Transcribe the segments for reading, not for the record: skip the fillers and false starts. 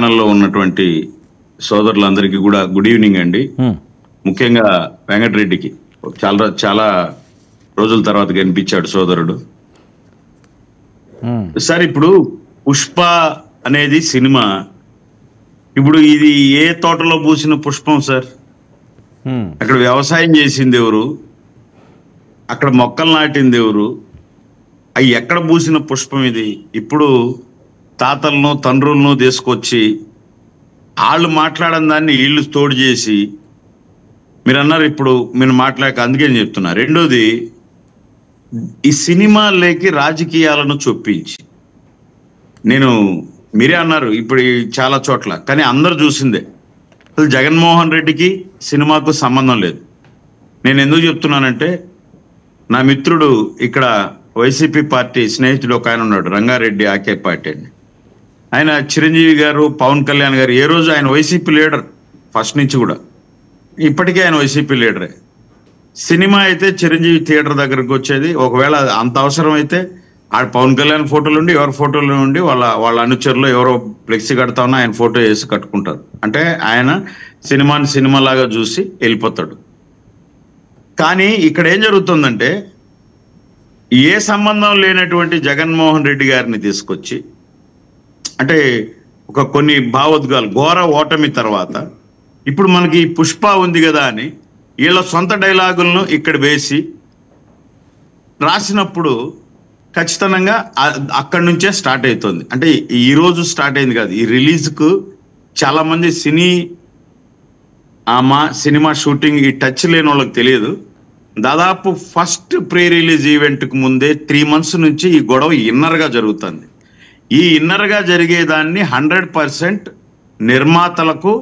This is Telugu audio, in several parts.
ప్యానెల్లో ఉన్నటువంటి సోదరులందరికీ కూడా గుడ్ ఈవినింగ్ అండి. ముఖ్యంగా వెంకటరెడ్డికి చాలా రోజుల తర్వాత కనిపించాడు సోదరుడు. సార్, ఇప్పుడు పుష్ప అనేది సినిమా, ఇప్పుడు ఇది ఏ తోటలో పూసిన పుష్పం సార్? అక్కడ వ్యవసాయం చేసింది ఎవరు? అక్కడ మొక్కలు నాటింది ఎవరు? అవి ఎక్కడ పూసిన పుష్పం ఇది? ఇప్పుడు తాతలను తండ్రులను తీసుకొచ్చి వాళ్ళు మాట్లాడని దాన్ని వీళ్ళు తోడు చేసి మీరు అన్నారు. ఇప్పుడు మీరు మాట్లాడక అందుకే చెప్తున్నా. రెండోది, ఈ సినిమాలేకి రాజకీయాలను చొప్పించి మీరే అన్నారు ఇప్పుడు చాలా చోట్ల, కానీ అందరు చూసిందే. అసలు జగన్మోహన్ రెడ్డికి సినిమాకు సంబంధం లేదు. నేను ఎందుకు చెప్తున్నానంటే, నా మిత్రుడు ఇక్కడ వైసీపీ పార్టీ స్నేహితుడు ఒక ఆయన ఉన్నాడు, రంగారెడ్డి ఆకే పార్టీ అండి. ఆయన చిరంజీవి గారు, పవన్ కళ్యాణ్ గారు ఏ రోజు ఆయన వైసీపీ లీడర్ ఫస్ట్ నుంచి కూడా, ఇప్పటికే ఆయన వైసీపీ లీడరే. సినిమా అయితే చిరంజీవి థియేటర్ దగ్గరకు వచ్చేది. ఒకవేళ అంత అవసరం అయితే ఆడ పవన్ కళ్యాణ్ ఫోటోలు ఉండి ఎవరి ఫోటోలు ఉండి వాళ్ళ అనుచరులు ఎవరో ఫ్లెక్సీ కడతా ఉన్నా ఆయన ఫోటో వేసి కట్టుకుంటారు. అంటే ఆయన సినిమాని సినిమాలాగా చూసి వెళ్ళిపోతాడు. కానీ ఇక్కడ ఏం జరుగుతుందంటే, ఏ సంబంధం లేనటువంటి జగన్మోహన్ రెడ్డి గారిని తీసుకొచ్చి, అంటే కొన్ని భావోద్వేగాలు, ఘోర ఓటమి తర్వాత ఇప్పుడు మనకి పుష్ప ఉంది కదా అని వీళ్ళ సొంత డైలాగులను ఇక్కడ వేసి రాసినప్పుడు ఖచ్చితంగా అక్కడి నుంచే స్టార్ట్ అవుతుంది. అంటే ఈ రోజు స్టార్ట్ అయింది కాదు, ఈ రిలీజ్కు చాలా మంది సినిమా షూటింగ్ ఈ టచ్ లేని వాళ్ళకి తెలియదు. దాదాపు ఫస్ట్ ప్రీ రిలీజ్ ఈవెంట్కు ముందే 3 months నుంచి ఈ గొడవ ఇన్నర్గా జరుగుతుంది. ఈ ఇన్నర్గా జరిగేదాన్ని 100% నిర్మాతలకు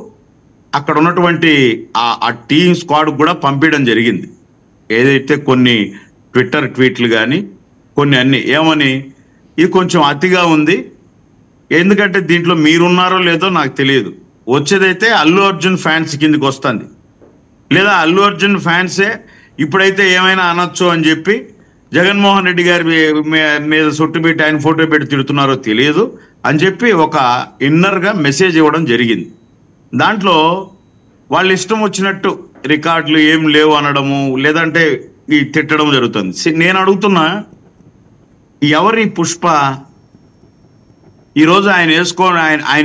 అక్కడ ఉన్నటువంటి ఆ టీమ్ స్క్వాడ్ కూడా పంపించడం జరిగింది. ఏదైతే కొన్ని ట్విట్టర్ ట్వీట్లు కానీ కొన్ని అన్ని ఏమని, ఇది కొంచెం అతిగా ఉంది, ఎందుకంటే దీంట్లో మీరున్నారో లేదో నాకు తెలియదు, వచ్చేదైతే అల్లు అర్జున్ ఫ్యాన్స్ కిందకి వస్తుంది, లేదా అల్లు అర్జున్ ఫ్యాన్సే ఇప్పుడైతే ఏమైనా అనొచ్చు అని చెప్పి జగన్మోహన్ రెడ్డి గారి మీద సొట్టు పెట్టి ఆయన ఫోటో పెట్టి తిడుతున్నారో తెలియదు అని చెప్పి ఒక ఇన్నర్గా మెసేజ్ ఇవ్వడం జరిగింది. దాంట్లో వాళ్ళ ఇష్టం వచ్చినట్టు రికార్డులు ఏం లేవు అనడము, లేదంటే ఈ తిట్టడం జరుగుతుంది. నేను అడుగుతున్నా, ఎవరి పుష్ప? ఈరోజు ఆయన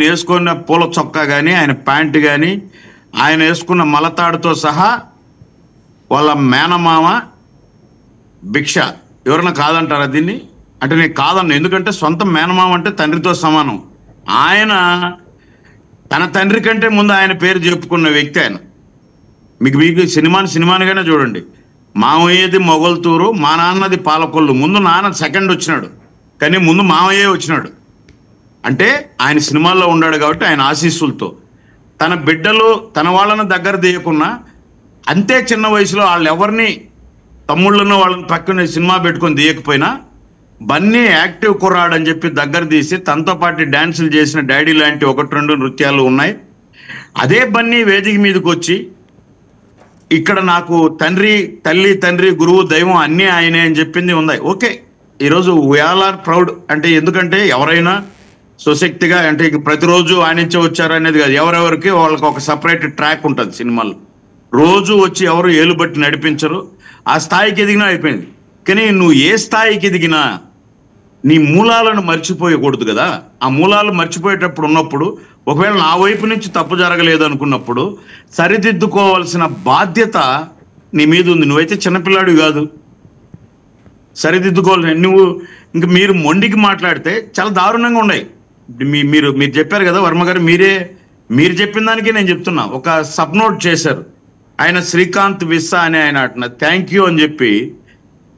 వేసుకున్న పూల చొక్కా కానీ, ఆయన ప్యాంటు కానీ, ఆయన వేసుకున్న మలతాడుతో సహా వాళ్ళ మేనమామ భిక్ష ఎవరన్నా కాదంటారా దీన్ని? అంటే నేను కాదన్నా, ఎందుకంటే సొంత మేనమామ అంటే తండ్రితో సమానం. ఆయన తన తండ్రి కంటే ముందు ఆయన పేరు చెప్పుకున్న వ్యక్తి ఆయన. మీకు సినిమానిగానే చూడండి, మామయ్యది మొగల్తూరు, మా నాన్నది పాలకొల్లు. ముందు నాన్న సెకండ్ వచ్చినాడు, కానీ ముందు మామయ్యే వచ్చినాడు. అంటే ఆయన సినిమాల్లో ఉన్నాడు కాబట్టి ఆయన ఆశీస్సులతో తన బిడ్డలు తన వాళ్ళను దగ్గర తీయకున్నా, అంతే చిన్న వయసులో వాళ్ళు ఎవరిని తమ్ముళ్ళను వాళ్ళని పక్కన సినిమా పెట్టుకొని తీయకపోయినా బన్నీ యాక్టివ్ కుర్రాడని చెప్పి దగ్గర తీసి తనతో పాటు డ్యాన్సులు చేసిన డాడీ లాంటి 1-2 నృత్యాలు ఉన్నాయి. అదే బన్నీ వేదిక మీదకి వచ్చి ఇక్కడ నాకు తల్లి తండ్రి గురువు దైవం అన్నీ ఆయనే అని చెప్పింది ఉంది. ఓకే, ఈరోజు వీఆర్ ఆర్ ప్రౌడ్. అంటే ఎందుకంటే ఎవరైనా సుశక్తిగా, అంటే ప్రతిరోజు ఆయనించే వచ్చారు అనేది కాదు, ఎవరెవరికి వాళ్ళకి ఒక సపరేట్ ట్రాక్ ఉంటుంది సినిమాలో. రోజు వచ్చి ఎవరు ఏలుబట్టి నడిపించరు. ఆ స్థాయికి ఎదిగినా అయిపోయింది. కానీ నువ్వు ఏ స్థాయికి ఎదిగినా నీ మూలాలను మర్చిపోయకూడదు కదా. ఆ మూలాలు మర్చిపోయేటప్పుడు ఉన్నప్పుడు, ఒకవేళ నా వైపు నుంచి తప్పు జరగలేదు అనుకున్నప్పుడు సరిదిద్దుకోవాల్సిన బాధ్యత నీ మీద ఉంది. నువ్వైతే చిన్నపిల్లాడు కాదు, సరిదిద్దుకోవాలి. ఇంకా మీరు మొండికి మాట్లాడితే చాలా దారుణంగా ఉన్నాయి. మీరు చెప్పారు కదా వర్మ గారు, మీరు చెప్పిన దానికే నేను చెప్తున్నా. ఒక సబ్ నోట్ చేశారు ఆయన, శ్రీకాంత్ విస్సా అని ఆయన అంటున్నా థ్యాంక్ యూ అని చెప్పి.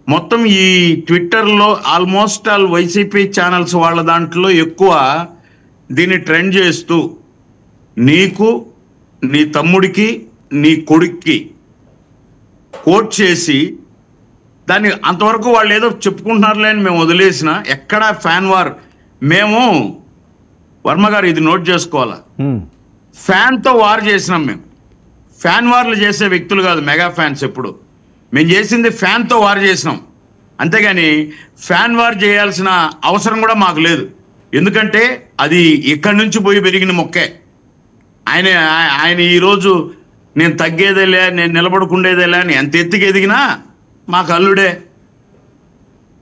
మొత్తం ఈ ట్విట్టర్లో ఆల్మోస్ట్ ఆల్ వైసీపీ ఛానల్స్ వాళ్ళ దాంట్లో ఎక్కువ దీన్ని ట్రెండ్ చేస్తూ, నీకు, నీ తమ్ముడికి, నీ కొడుక్కి కోట్ చేసి దాన్ని అంతవరకు వాళ్ళు ఏదో చెప్పుకుంటున్నారులే అని మేము వదిలేసిన. ఎక్కడా ఫ్యాన్ వార్. మేము వర్మ గారు ఇది నోట్ చేసుకోవాలా, ఫ్యాన్తో వార్ చేసినాం. మేము ఫ్యాన్ వార్లు చేసే వ్యక్తులు కాదు మెగా ఫ్యాన్స్. ఎప్పుడు మేము చేసింది ఫ్యాన్తో వార్ చేసినాం, అంతేగాని ఫ్యాన్ వార్ చేయాల్సిన అవసరం కూడా మాకు లేదు. ఎందుకంటే అది ఇక్కడి నుంచి పోయి పెరిగిన మొక్కే. ఆయన ఆయన ఈరోజు నేను తగ్గేదేలే, నేను నిలబడుకుండేదేలే అని ఎంత ఎత్తుకు ఎదిగినా మాకు అల్లుడే.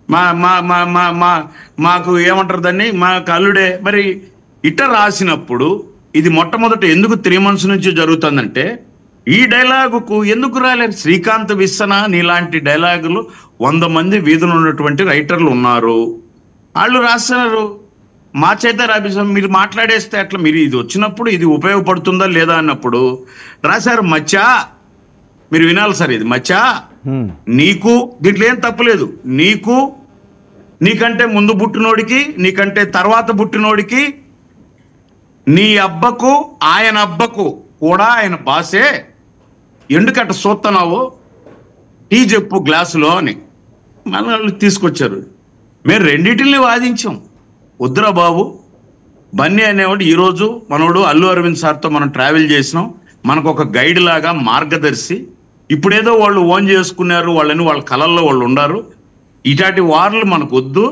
మా మా మా మా మా మాకు ఏమంటారు దాన్ని, మాకు అల్లుడే. మరి ఇట రాసినప్పుడు ఇది మొట్టమొదట ఎందుకు 3 months నుంచి జరుగుతుందంటే, ఈ డైలాగుకు ఎందుకు రాలేరు? శ్రీకాంత్ విస్సన నీలాంటి డైలాగులు 100 మంది వీధులు ఉన్నటువంటి రైటర్లు ఉన్నారు, వాళ్ళు రాస్తున్నారు. మా చేత రాపిస్తాం, మీరు మాట్లాడేస్తే అట్లా. మీరు ఇది వచ్చినప్పుడు ఇది ఉపయోగపడుతుందా లేదా అన్నప్పుడు రాశారు. మచ్చా మీరు వినాలి సార్, ఇది మచ్చా నీకు దీంట్లో ఏం తప్పులేదు. నీకంటే ముందు పుట్టినోడికి, నీకంటే తర్వాత పుట్టినోడికి, నీ అబ్బకు ఆయన అబ్బకు కూడా ఆయన బాసే, ఎందుకట్ట చూస్తున్నావు, టీ చెప్పు గ్లాసులో అని మన వాళ్ళు తీసుకొచ్చారు. మేము రెండింటిని వాదించాం. వద్దురా బాబు, బన్నీ అనేవాడు ఈరోజు మనోడు అల్లు అరవింద్ సార్తో మనం ట్రావెల్ చేసినాం, మనకు ఒక గైడ్ లాగా మార్గదర్శి. ఇప్పుడేదో వాళ్ళు ఓన్ చేసుకున్నారు, వాళ్ళని వాళ్ళ కళల్లో వాళ్ళు ఉండారు. ఇటాటి వార్లు మనకు వద్దు.